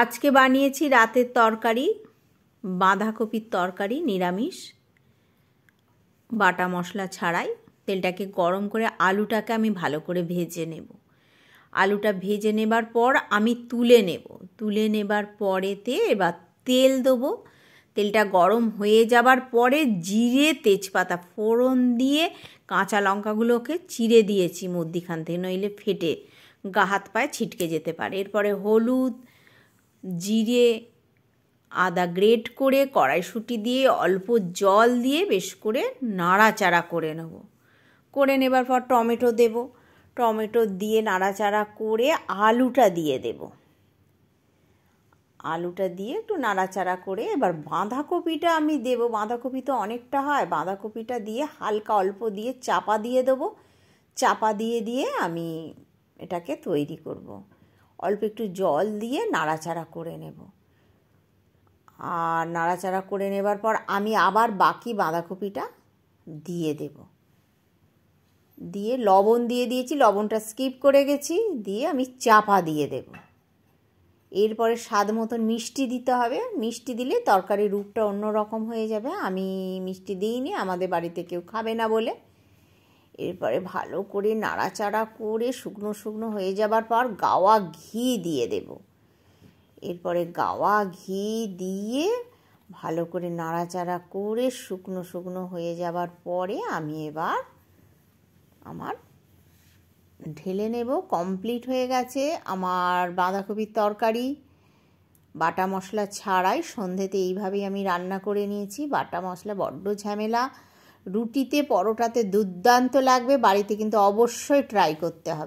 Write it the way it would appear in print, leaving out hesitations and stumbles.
আজকে বানিয়েছি রাতের তরকারি, বাঁধাকপির তরকারি, নিরামিষ, বাটা মশলা ছাড়াই। তেলটাকে গরম করে আলুটাকে আমি ভালো করে ভেজে নেব। আলুটা ভেজে নেবার পর আমি তুলে নেবার পরেতে এবার তেল দেবো। তেলটা গরম হয়ে যাবার পরে জিরে তেজপাতা ফোড়ন দিয়ে কাঁচা লঙ্কাগুলোকে চিড়ে দিয়েছি মধ্যিখান থেকে, নইলে ফেটে গা হাত পায়ে ছিটকে যেতে পারে। এরপরে হলুদ, জিরে, আদা গ্রেট করে কড়াইশুঁটি দিয়ে অল্প জল দিয়ে বেশ করে নাড়াচাড়া করে নেব। করে নেবার পর টমেটো দেব। টমেটো দিয়ে নাড়াচাড়া করে আলুটা দিয়ে দেব। আলুটা দিয়ে একটু নাড়াচাড়া করে এবার বাঁধাকপিটা আমি দেব। বাঁধাকপি তো অনেকটা হয়, বাঁধাকপিটা দিয়ে হালকা অল্প দিয়ে চাপা দিয়ে দেবো। চাপা দিয়ে আমি এটাকে তৈরি করব। অল্প একটু জল দিয়ে নাড়াচাড়া করে নেব। আর নাড়াচাড়া করে নেবার পর আমি আবার বাকি বাঁধাকপিটা দিয়ে দেব। দিয়ে লবণ দিয়ে দিয়েছি, লবণটা স্কিপ করে গেছি, দিয়ে আমি চাপা দিয়ে দেব। এরপরে স্বাদ মতন মিষ্টি দিতে হবে। মিষ্টি দিলে তরকারির রূপটা অন্যরকম হয়ে যাবে। আমি মিষ্টি দিইনি, আমাদের বাড়িতে কেউ খাবে না বলে। এরপরে ভালো করে নাড়াচাড়া করে শুকনো শুকনো হয়ে যাবার পর গাওয়া ঘি দিয়ে দেব। এরপরে গাওয়া ঘি দিয়ে ভালো করে নাড়াচাড়া করে শুকনো শুকনো হয়ে যাবার পরে আমি এবার আমার ঢেলে নেব। কমপ্লিট হয়ে গেছে আমার বাঁধাকপির তরকারি, বাটা মশলা ছাড়াই। সন্ধ্যেতে এইভাবেই আমি রান্না করে নিয়েছি। বাটা মশলা বড্ড ঝামেলা, রুটিতে পরোটাতে দুর্দান্ত লাগবে। বাড়িতে কিন্তু অবশ্যই ট্রাই করতে হবে।